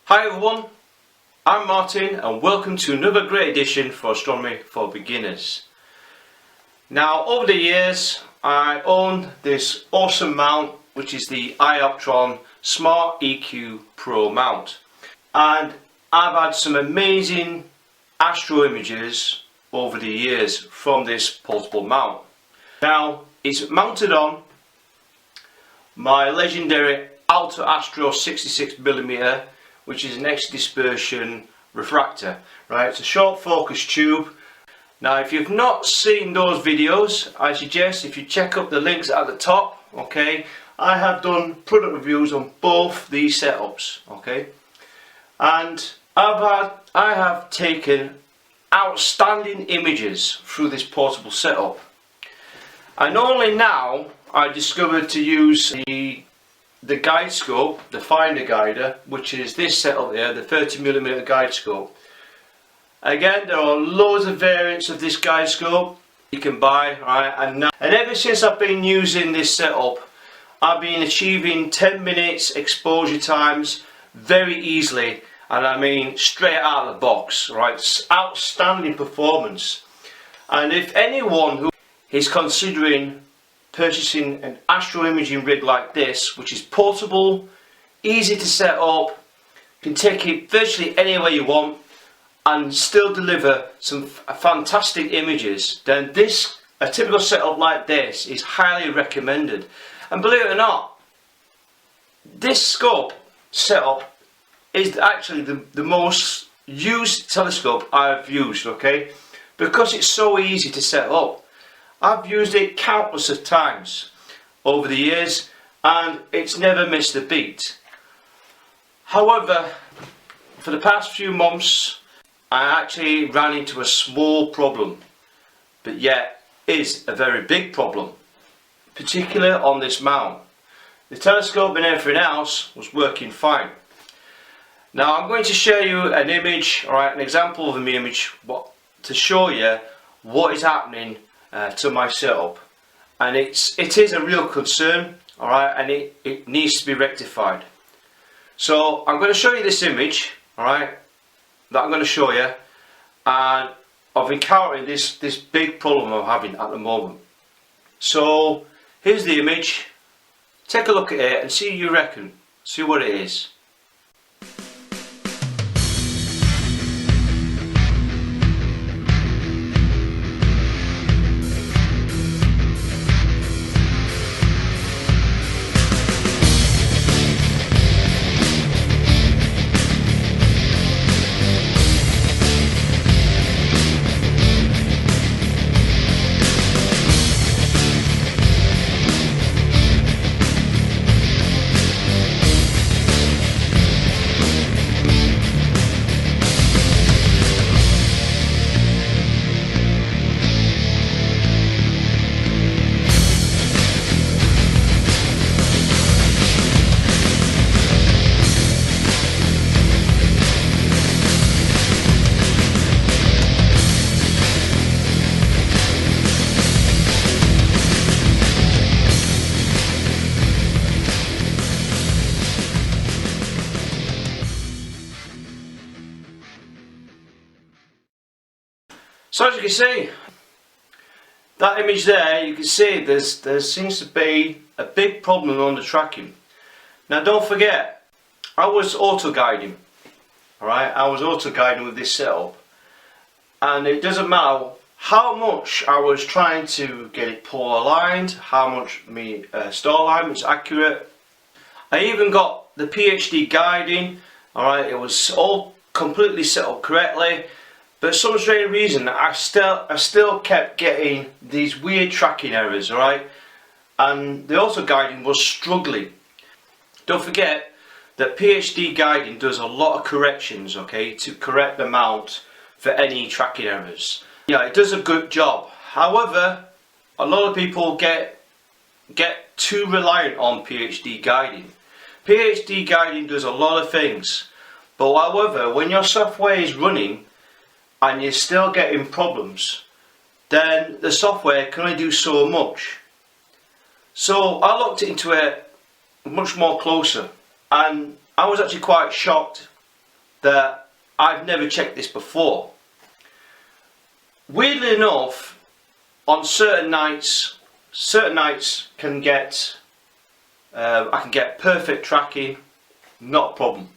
Hi everyone, I'm Martin and welcome to another great edition for Astronomy for Beginners. Now over the years I own this awesome mount which is the Ioptron Smart EQ Pro mount, and I've had some amazing astro images over the years from this portable mount. Now it's mounted on my legendary Alta Astro 66mm, which is an X dispersion refractor. Right, it's a short focus tube. Now if you've not seen those videos, I suggest if you check up the links at the top. Okay, I have done product reviews on both these setups. Okay, and I have taken outstanding images through this portable setup, and only now I discovered to use the guide scope, the finder guider, which is this setup here, the 30mm guide scope. Again, there are loads of variants of this guide scope you can buy, right? And ever since I've been using this setup, I've been achieving 10 minutes exposure times very easily, and I mean straight out of the box, right? It's outstanding performance. And if anyone who is considering purchasing an astro imaging rig like this, which is portable, easy to set up, can take it virtually anywhere you want and still deliver some fantastic images, then a typical setup like this is highly recommended. And believe it or not, this scope setup is actually the most used telescope I've used, okay, because it's so easy to set up. I've used it countless of times over the years and it's never missed a beat. However, for the past few months I actually ran into a small problem, but yet is a very big problem, particularly on this mount. The telescope and everything else was working fine. Now I'm going to show you an image, alright, an example of an image to show you what is happening to my setup, and it is a real concern, alright, and it needs to be rectified. So I'm going to show you this image, alright, that I'm going to show you, and I've encountered this big problem I'm having at the moment. So here's the image, take a look at it and see what you reckon, see what it is. So as you can see, that image there, you can see there seems to be a big problem on the tracking. Now don't forget, I was auto guiding, alright, I was auto guiding with this setup, and it doesn't matter how much I was trying to get it polar aligned, how much star alignment is accurate. I even got the PhD guiding, alright, it was all completely set up correctly. But for some strange reason I still kept getting these weird tracking errors, alright? And the auto guiding was struggling. Don't forget that PhD guiding does a lot of corrections, okay, to correct the mount for any tracking errors. Yeah, it does a good job. However, a lot of people get too reliant on PhD guiding. PhD guiding does a lot of things, but however, when your software is running and you're still getting problems, then the software can only do so much. So I looked into it much more closer, and I was actually quite shocked that I've never checked this before. Weirdly enough, on certain nights can get I can get perfect tracking, not a problem.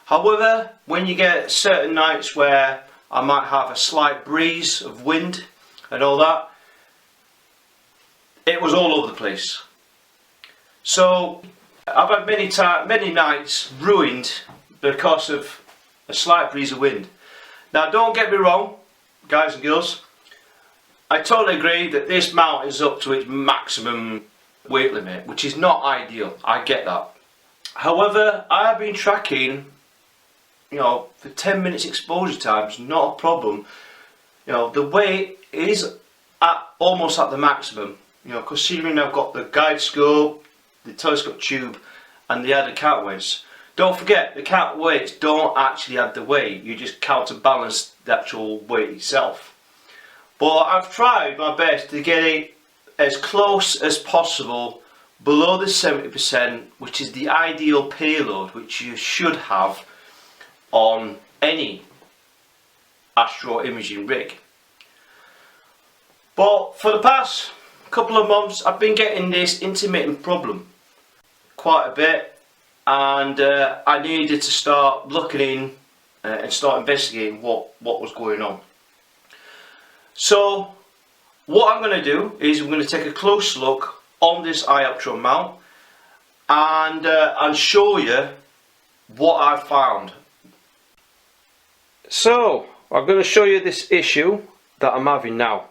However, when you get certain nights where I might have a slight breeze of wind and all that, it was all over the place. So I've had many nights ruined because of a slight breeze of wind. Now don't get me wrong, guys and girls, I totally agree that this mount is up to its maximum weight limit, which is not ideal. I get that. However, I have been tracking, you know, for 10 minutes exposure time is not a problem. You know, the weight is almost at the maximum. You know, considering I've got the guide scope, the telescope tube, and the added counterweights. Don't forget, the counterweights don't actually add the weight. You just counterbalance the actual weight itself. But I've tried my best to get it as close as possible below the 70%, which is the ideal payload which you should have on any astro imaging rig. But for the past couple of months I've been getting this intermittent problem quite a bit, and I needed to start looking in and start investigating what was going on. So what I'm going to do is I'm going to take a close look on this Ioptron mount and show you what I found. So I'm going to show you this issue that I'm having now.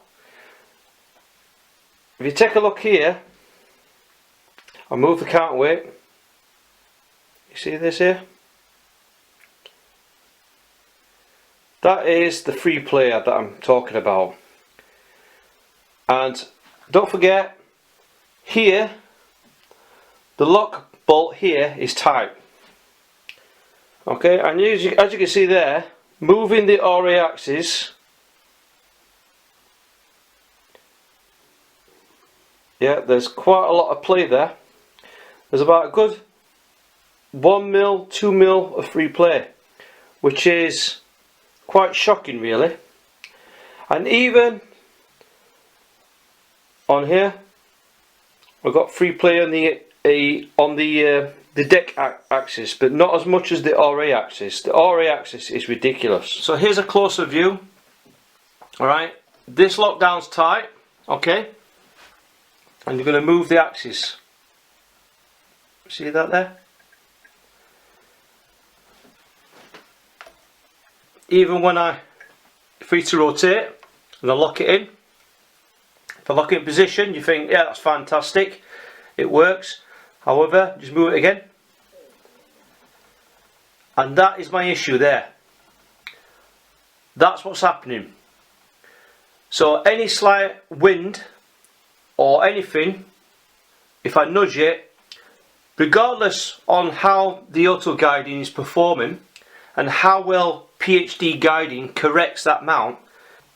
If you take a look here, I'll move the counterweight. You see this here? That is the free player that I'm talking about. And don't forget, here, the lock bolt here is tight. Okay, and as you can see there, moving the RA axis, yeah, there's quite a lot of play there. There's about a good 1 mil, 2 mil of free play, which is quite shocking really. And even on here, we've got free play on the deck axis, but not as much as the RA axis. The RA axis is ridiculous. So here's a closer view. Alright, this lockdown's tight, okay, and you're going to move the axis. See that there? Even when I free to rotate and I lock it in, if I lock it in position, you think, yeah, that's fantastic, it works. However, just move it again, and that is my issue there. That's what's happening. So any slight wind or anything, if I nudge it, regardless on how the auto guiding is performing and how well PhD guiding corrects that mount,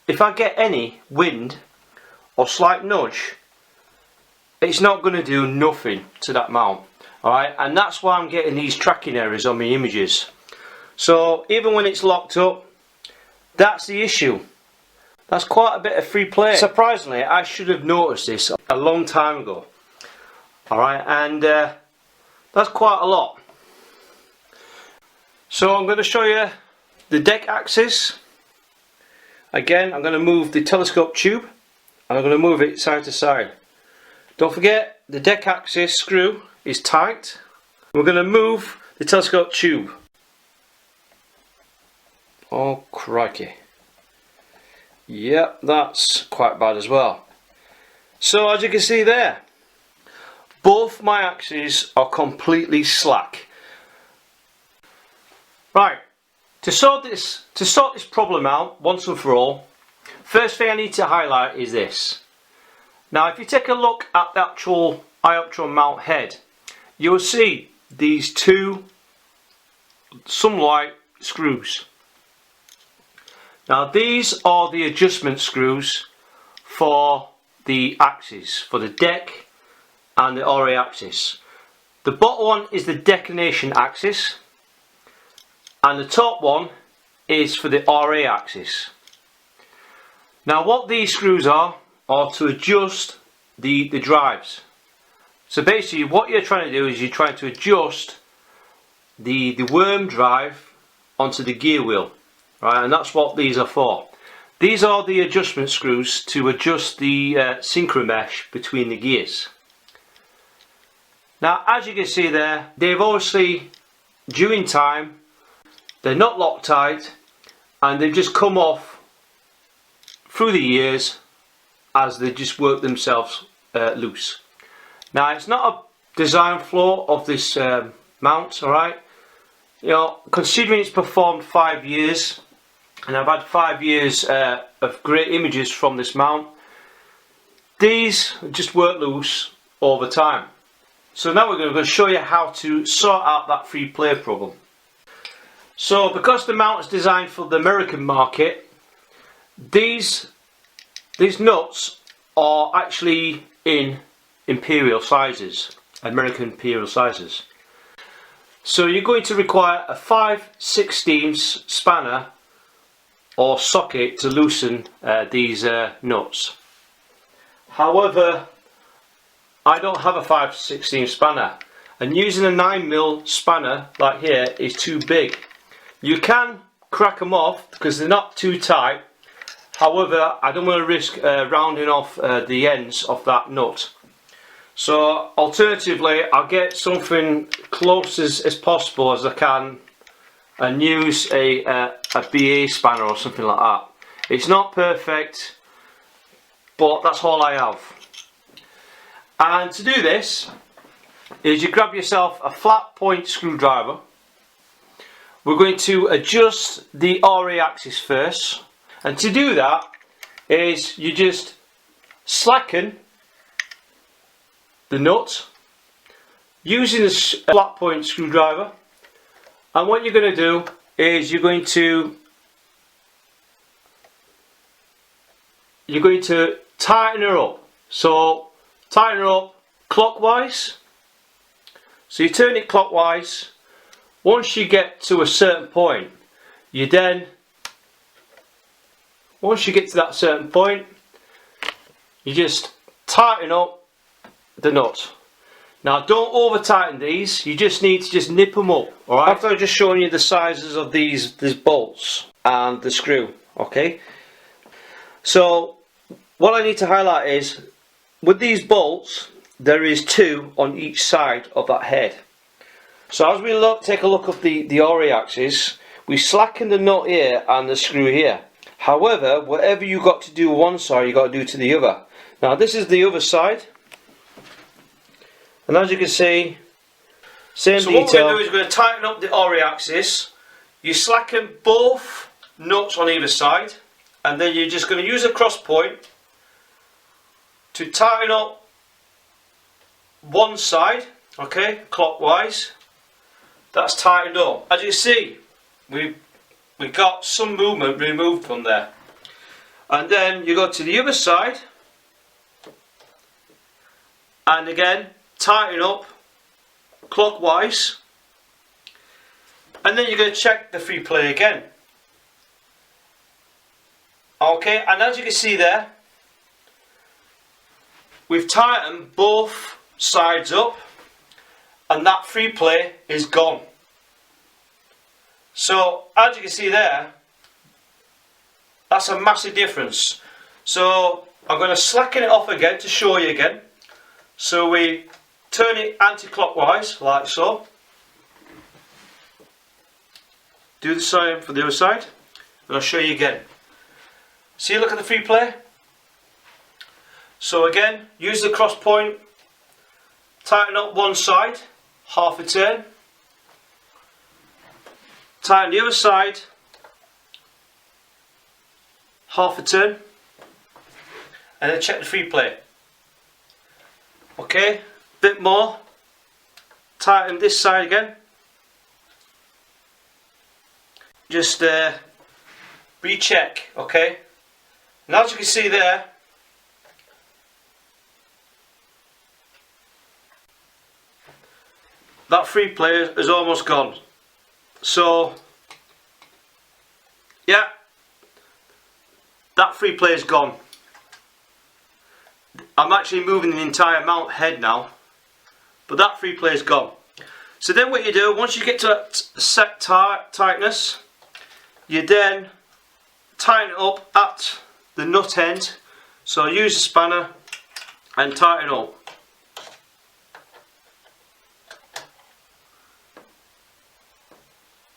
if I get any wind or slight nudge, it's not going to do nothing to that mount. Alright, and that's why I'm getting these tracking errors on my images. So even when it's locked up, that's the issue. That's quite a bit of free play. Surprisingly, I should have noticed this a long time ago. Alright, and that's quite a lot. So I'm going to show you the deck axis. Again, I'm going to move the telescope tube and I'm going to move it side to side. Don't forget, the deck axis screw is tight. We're going to move the telescope tube. Oh crikey. Yep, that's quite bad as well. So as you can see there, both my axes are completely slack. Right, to sort this problem out once and for all, first thing I need to highlight is this. Now if you take a look at the actual Ioptron mount head, you will see these two sunlight screws. Now these are the adjustment screws for the axis, for the deck and the RA axis. The bottom one is the declination axis, and the top one is for the RA axis. Now what these screws are to adjust the drives. So basically what you're trying to do is you're trying to adjust the worm drive onto the gear wheel, right? And that's what these are for. These are the adjustment screws to adjust the synchro mesh between the gears. Now as you can see there, they've obviously, during time, they're not Loctite, and they've just come off through the years as they just work themselves loose. Now it's not a design flaw of this mount, alright? You know, considering it's performed 5 years, and I've had 5 years of great images from this mount, these just work loose all the time. So now we're going to show you how to sort out that free play problem. So because the mount is designed for the American market, these nuts are actually in imperial sizes, American imperial sizes. So you're going to require a 5/16 spanner or socket to loosen these nuts. However, I don't have a 5/16 spanner, and using a 9mm spanner like here is too big. You can crack them off because they're not too tight. However, I don't want to risk rounding off the ends of that nut. So alternatively, I'll get something close as possible as I can and use a BA spanner or something like that. It's not perfect, but that's all I have. And to do this is you grab yourself a flat point screwdriver. We're going to adjust the RA axis first, and to do that is you just slacken the nut using a flat point screwdriver, and what you're going to do is you're going to tighten her up. So tighten her up clockwise. So you turn it clockwise. Once you get to a certain point, once you get to that certain point, you just tighten up the nut. Now don't over tighten these, you just need to nip them up, alright? After I've just shown you the sizes of these bolts and the screw, okay? So what I need to highlight is, with these bolts, there is 2 on each side of that head. So as we take a look at the RA axis, we slacken the nut here and the screw here. However, whatever you got to do one side, you got to do to the other. Now this is the other side. And as you can see, same detail. So what we're going to do is we're going to tighten up the RA axis. You slacken both nuts on either side, and then you're just going to use a cross point to tighten up one side, okay, clockwise. That's tightened up. As you see, we got some movement removed from there. And then you go to the other side, and again tighten up clockwise, and then you're going to check the free play again. Okay, and as you can see there, we've tightened both sides up, and that free play is gone. So as you can see there, that's a massive difference. So I'm going to slacken it off again to show you again. So we turn it anti-clockwise like so. Do the same for the other side, and I'll show you again. See, look at the free play. So again, use the cross point, tighten up one side, half a turn, tighten the other side, half a turn, and then check the free play. Okay, bit more, tighten this side again, just recheck, okay. Now as you can see there, that free play is almost gone. So yeah, that free play is gone. I'm actually moving the entire mount head now, but that free play is gone. So then what you do, once you get to that set tightness, you then tighten it up at the nut end. So use a spanner and tighten up.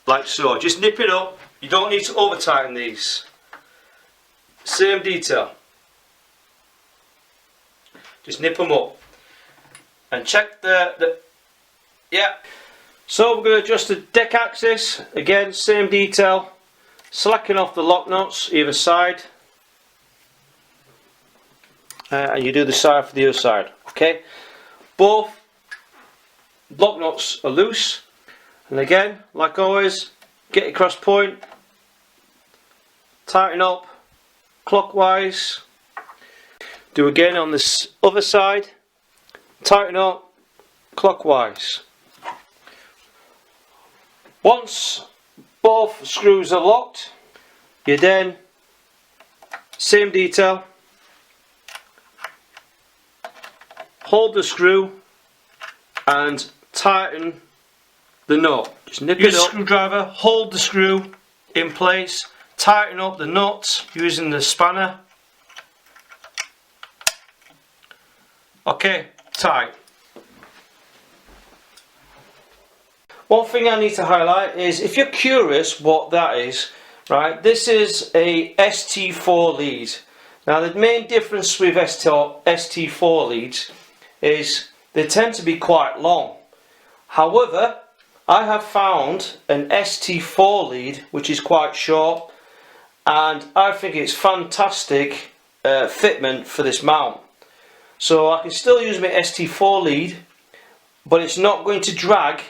Like so. Just nip it up. You don't need to over tighten these. Same detail. Just nip them up. And check yeah. So we're going to adjust the deck axis. Again, same detail. Slacken off the lock nuts either side. And you do the side for the other side. Okay. Both lock nuts are loose. And again, like always, get your cross point. Tighten up clockwise. Do again on this other side. Tighten up clockwise. Once both screws are locked, you then, same detail, hold the screw and tighten the nut. Just nip it up. Use a screwdriver, hold the screw in place, tighten up the nuts using the spanner. Okay, tight. One thing I need to highlight is, if you're curious what that is, right, this is a ST4 lead. Now the main difference with ST4 leads is they tend to be quite long. However, I have found an ST4 lead which is quite short, and I think it's fantastic fitment for this mount. So I can still use my ST4 lead, but it's not going to drag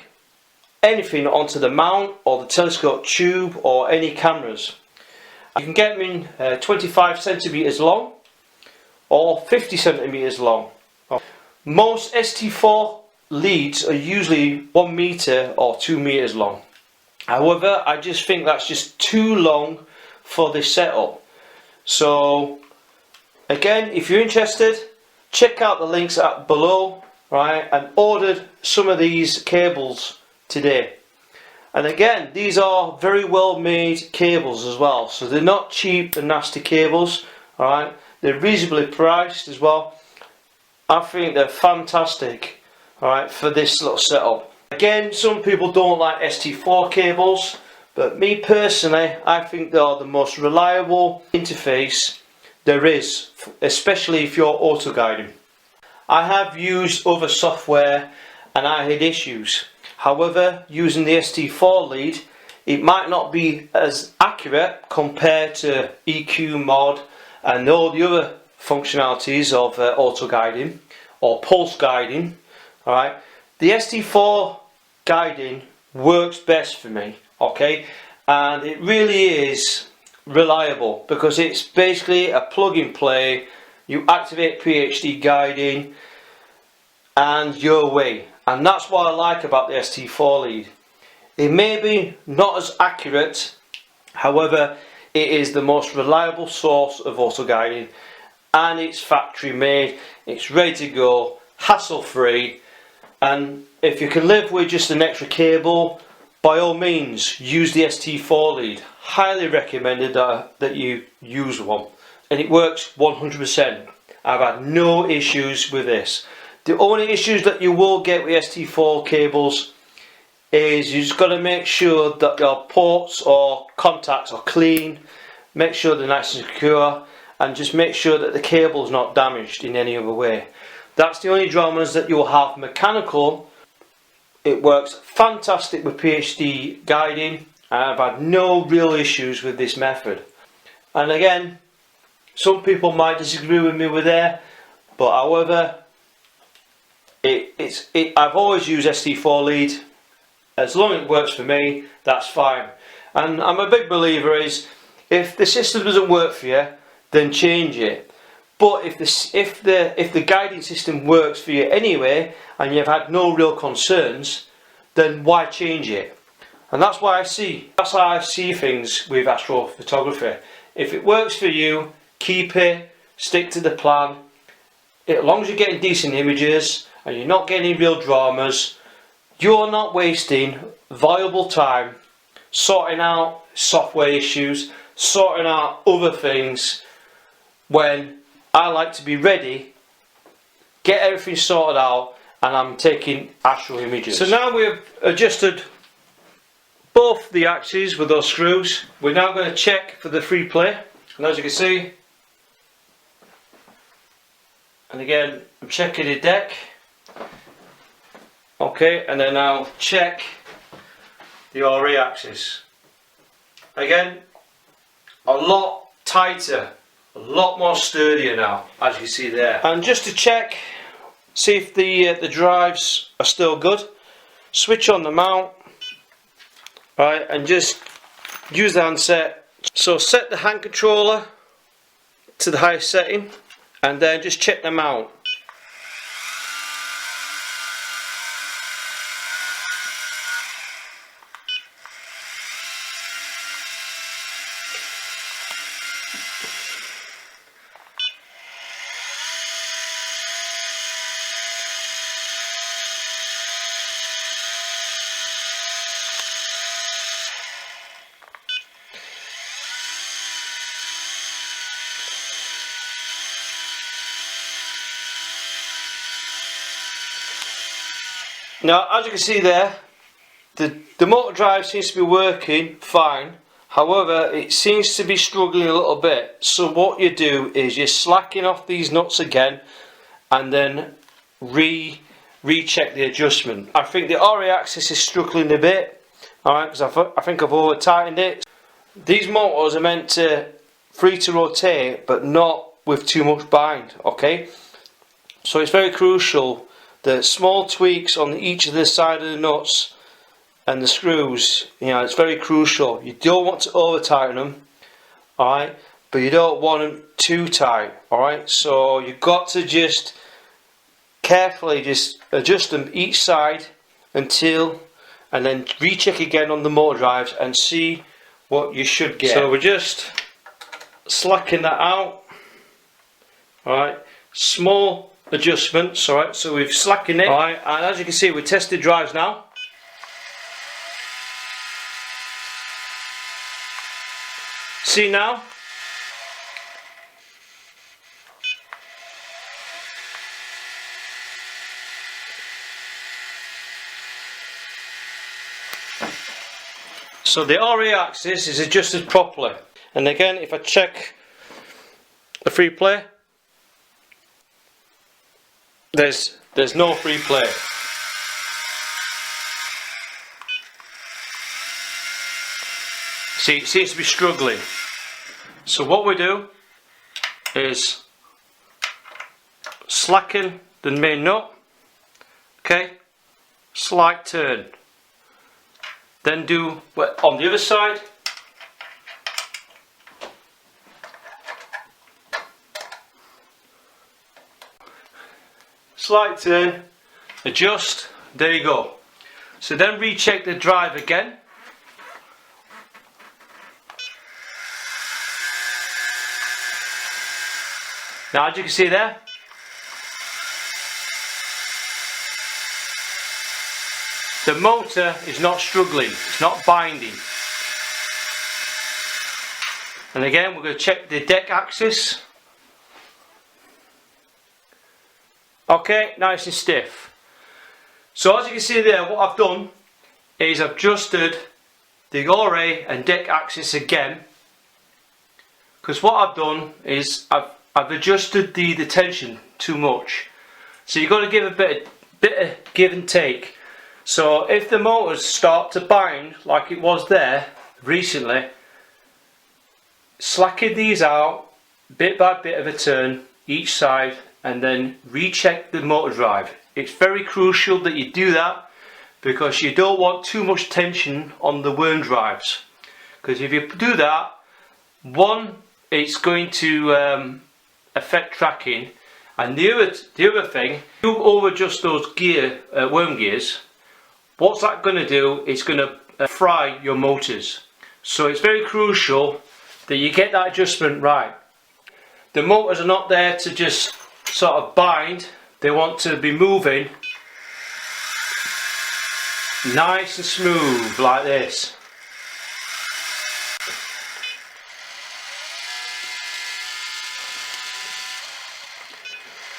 anything onto the mount or the telescope tube or any cameras. You can get them in 25 centimeters long or 50 centimeters long. Most ST4 leads are usually 1 meter or 2 meters long. However, I just think that's just too long for this setup. So again, if you're interested, check out the links below, right, and ordered some of these cables today. And again, these are very well made cables as well, so they're not cheap and nasty cables. Alright, they're reasonably priced as well. I think they're fantastic, alright, for this little setup. Again, some people don't like ST4 cables, but me personally, I think they are the most reliable interface there is, especially if you're auto guiding. I have used other software and I had issues. However, using the ST4 lead, it might not be as accurate compared to EQ mod and all the other functionalities of auto guiding or pulse guiding. Alright, the ST4 guiding works best for me, okay, and it really is reliable because it's basically a plug and play. You activate PhD guiding and you're away. And that's what I like about the ST4 lead. It may be not as accurate, however, it is the most reliable source of auto guiding, and it's factory made, it's ready to go, hassle free. And if you can live with just an extra cable, by all means use the ST4 lead. Highly recommended that you use one, and it works 100%. I've had no issues with this. The only issues that you will get with ST4 cables is you just got to make sure that your ports or contacts are clean, make sure they're nice and secure, and just make sure that the cable is not damaged in any other way. That's the only dramas that you'll have. Mechanical, it works fantastic with PhD guiding, and I've had no real issues with this method. And again, some people might disagree with me with there, but however, I've always used ST4 lead. As long as it works for me, that's fine. And I'm a big believer is, if the system doesn't work for you, then change it. But if the guiding system works for you anyway, and you've had no real concerns, then why change it? And that's how I see things with astrophotography. If it works for you, keep it, stick to the plan. As long as you're getting decent images and you're not getting any real dramas, you're not wasting valuable time sorting out software issues, sorting out other things, when I like to be ready, get everything sorted out, and I'm taking actual images. So now we've adjusted both the axes with those screws. We're now going to check for the free play, and as you can see, and again I'm checking the deck. Okay, and then I'll check the RA axis. Again, a lot tighter, a lot more sturdier now, as you see there. And just to check, see if the drives are still good, switch on the mount, right, and just use the handset. So set the hand controller to the highest setting, and then just check the mount. Now, as you can see there, the motor drive seems to be working fine. However, it seems to be struggling a little bit. So what you do is you slacken off these nuts again, and then recheck the adjustment. I think the RA axis is struggling a bit, alright, because I think I've over tightened it. These motors are meant to free to rotate, but not with too much bind. Okay, so it's very crucial. The small tweaks on each of the side of the nuts and the screws, you know, it's very crucial. You don't want to over tighten them, alright, but you don't want them too tight, alright. So you've got to just carefully just adjust them each side until, and then recheck again on the motor drives and see what you should get. So we're just slacking that out, alright, small adjustments, alright, so we've slackened it, alright, and as you can see, we tested drives now. See now? So the RA axis is adjusted properly, and again, if I check the free play, there's no free play. See, it seems to be struggling. So what we do is slacken the main nut, okay, slight turn, then do on the other side, slight turn, adjust, there you go. So then recheck the drive again. Now, as you can see there, the motor is not struggling, it's not binding. And again, we're going to check the deck axis. Okay, nice and stiff. So as you can see there, what I've done is I've adjusted the RA and deck axis again, because what I've done is I've adjusted the tension too much. So you've got to give a bit of give and take. So if the motors start to bind like it was there recently, slacken these out bit by bit of a turn each side, and then recheck the motor drive. It's very crucial that you do that, because you don't want too much tension on the worm drives, because if you do that, one, it's going to affect tracking, and the other thing, you over adjust those worm gears, what's that going to do? It's going to fry your motors. So it's very crucial that you get that adjustment right. The motors are not there to just sort of bind, they want to be moving nice and smooth like this.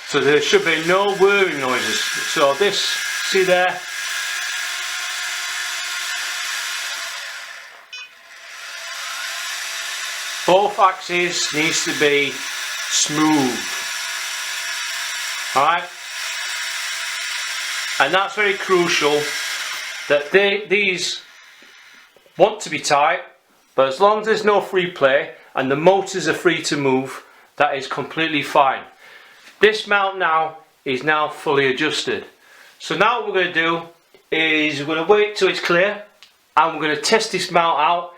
So there should be no whirring noises. So this, see there? Both axes needs to be smooth. Alright? And that's very crucial that these want to be tight, but as long as there's no free play and the motors are free to move, that is completely fine. This mount now is now fully adjusted. So now what we're going to do is we're going to wait till it's clear and we're going to test this mount out,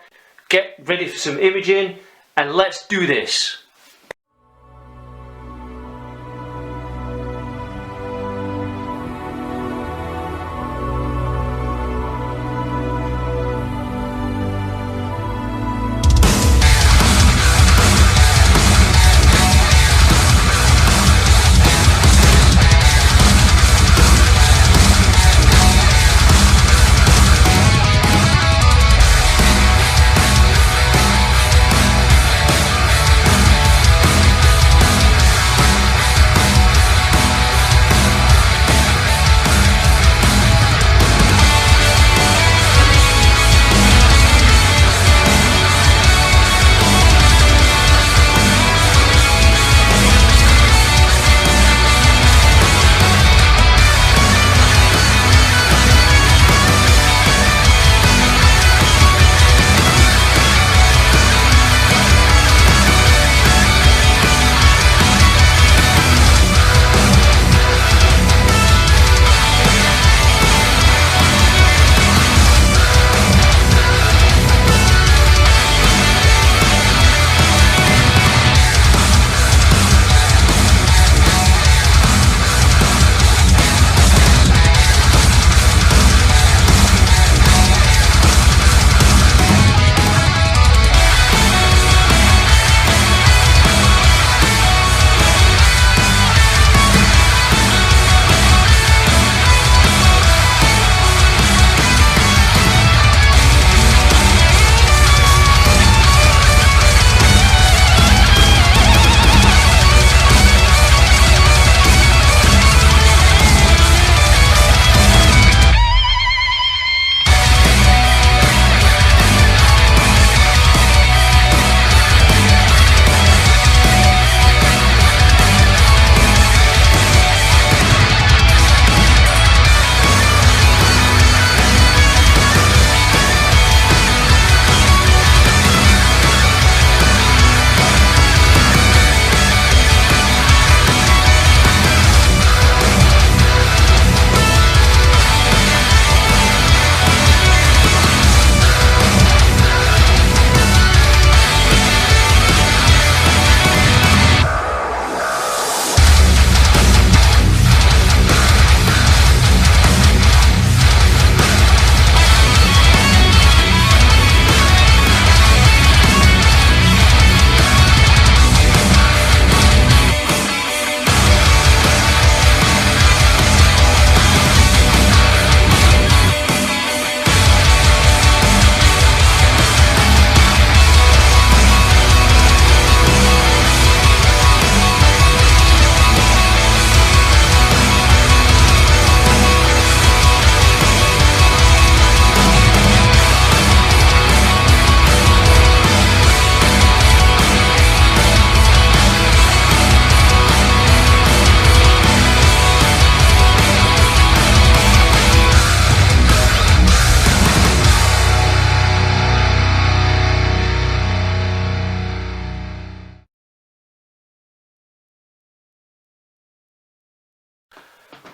get ready for some imaging, and let's do this.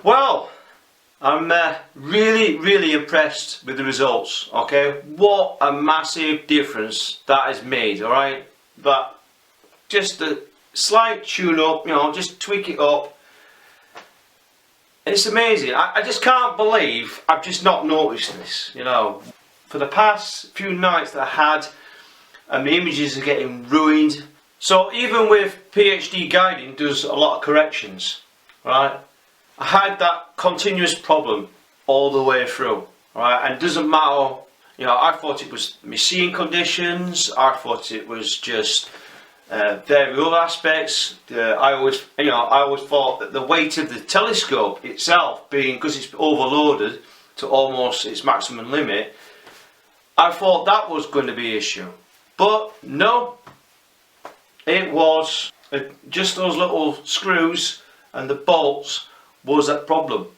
Well, I'm really impressed with the results. Okay, what a massive difference that has made. All right, but just a slight tune up, you know, just tweak it up, and it's amazing. I just can't believe I've just not noticed this. You know, for the past few nights that I had, and the images are getting ruined. So even with PhD guiding does a lot of corrections, right? I had that continuous problem all the way through, right? And it doesn't matter, you know, I thought it was machine conditions, I thought it was just various other aspects. I always thought that the weight of the telescope itself, being, because it's overloaded to almost its maximum limit, I thought that was going to be an issue. But no, it was just those little screws and the bolts was that problem.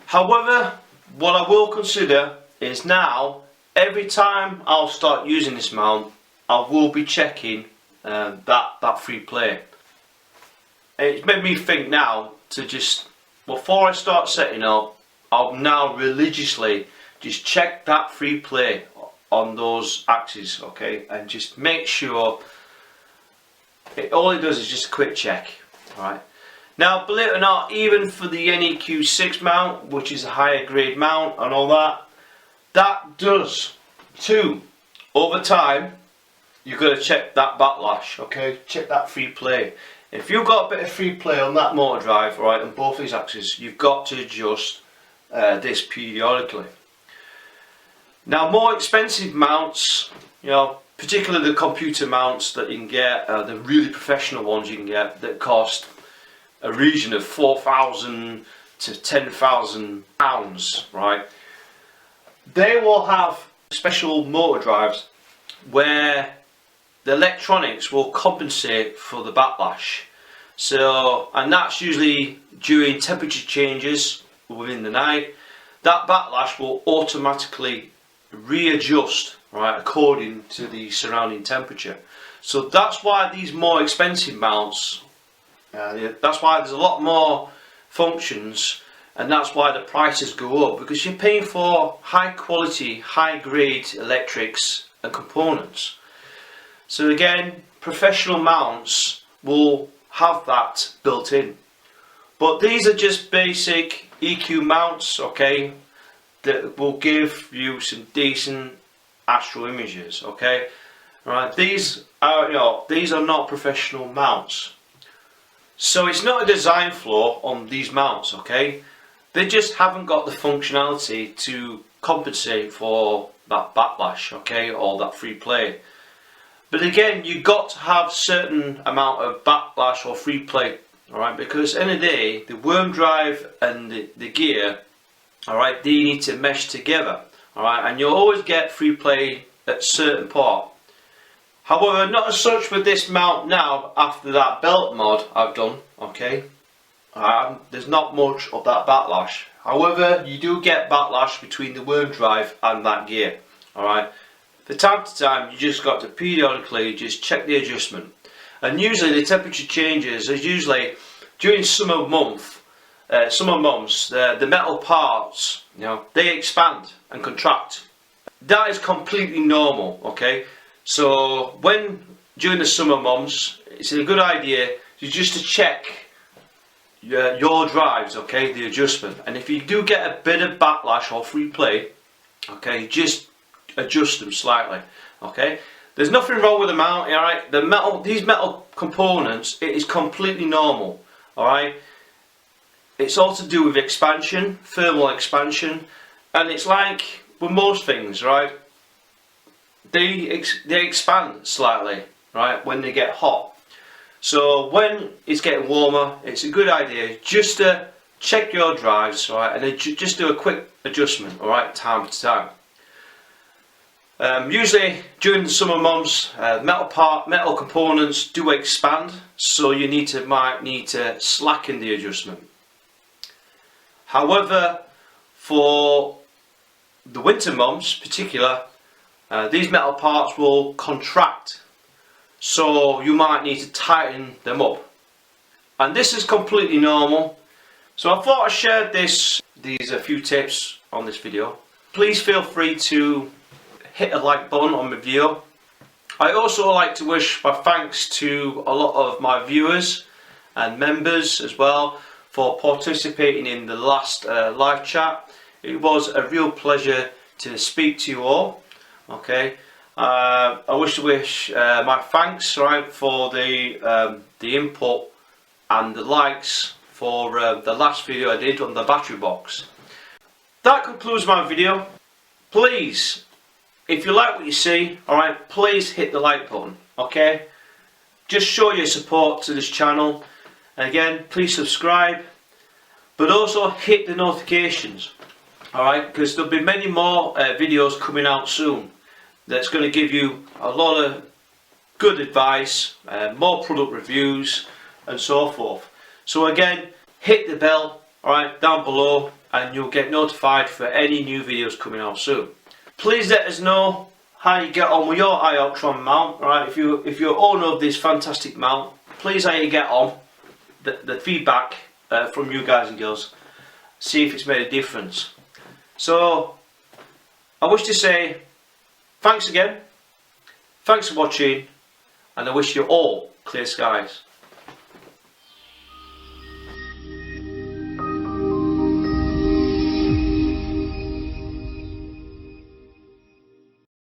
However, what I will consider is now, every time I'll start using this mount, I will be checking that free play. It's made me think now to just, before I start setting up, I'll now religiously just check that free play on those axes, okay, and just make sure all it does is just a quick check. Alright, now believe it or not, even for the NEQ6 mount, which is a higher grade mount and all that, that does too. Over time you've got to check that backlash, okay, check that free play. If you've got a bit of free play on that motor drive, right, on both these axes, you've got to adjust this periodically. Now, more expensive mounts, you know, particularly the computer mounts that you can get, the really professional ones you can get, that cost a region of £4,000 to £10,000, right? They will have special motor drives where the electronics will compensate for the backlash. So, and that's usually during temperature changes within the night. That backlash will automatically readjust, right, according to the surrounding temperature. So that's why these more expensive mounts, that's why there's a lot more functions, and that's why the prices go up, because you're paying for high quality, high grade electrics and components. So again, professional mounts will have that built in, but these are just basic EQ mounts, okay, that will give you some decent astral images, okay. Right, these are, you know, these are not professional mounts, so it's not a design flaw on these mounts, okay. They just haven't got the functionality to compensate for that backlash, okay, or that free play. But again, you've got to have certain amount of backlash or free play, alright, because at the end of the day, the worm drive and the gear, alright, they need to mesh together, alright, and you'll always get free play at a certain part. However, not as such with this mount now, after that belt mod I've done, okay, there's not much of that backlash. However, you do get backlash between the worm drive and that gear, alright. From time to time, you just got to periodically just check the adjustment. And usually the temperature changes is usually during summer months, the metal parts, you know, they expand and contract. That is completely normal, okay. So when during the summer months, it's a good idea just to check your drives, okay, the adjustment. And if you do get a bit of backlash or free play, okay, just adjust them slightly, okay. There's nothing wrong with the mount, alright. The metal, these metal components, it is completely normal, alright. It's all to do with expansion, thermal expansion, and it's like with most things, right, they expand slightly, right, when they get hot. So when it's getting warmer, it's a good idea just to check your drives, alright, and then just do a quick adjustment, alright, time to time. Usually during the summer months, metal components do expand, so you might need to slacken the adjustment. However, for the winter months particular, these metal parts will contract, so you might need to tighten them up, and this is completely normal. So I thought I shared these a few tips on this video. Please feel free to hit a like button on my video. I also like to wish my thanks to a lot of my viewers and members as well for participating in the last live chat. It was a real pleasure to speak to you all. Okay, I wish to wish my thanks, right, for the input and the likes for the last video I did on the battery box. That concludes my video. Please, if you like what you see, alright, please hit the like button, okay? Just show your support to this channel. And again, please subscribe, but also hit the notifications, alright? Because there'll be many more videos coming out soon that's going to give you a lot of good advice, more product reviews and so forth. So again, hit the bell, alright, down below, and you'll get notified for any new videos coming out soon. Please let us know how you get on with your Ioptron mount, alright? If you're owner of this fantastic mount, please how you get on. The feedback from you guys and girls, see if it's made a difference. So I wish to say thanks again, thanks for watching, and I wish you all clear skies.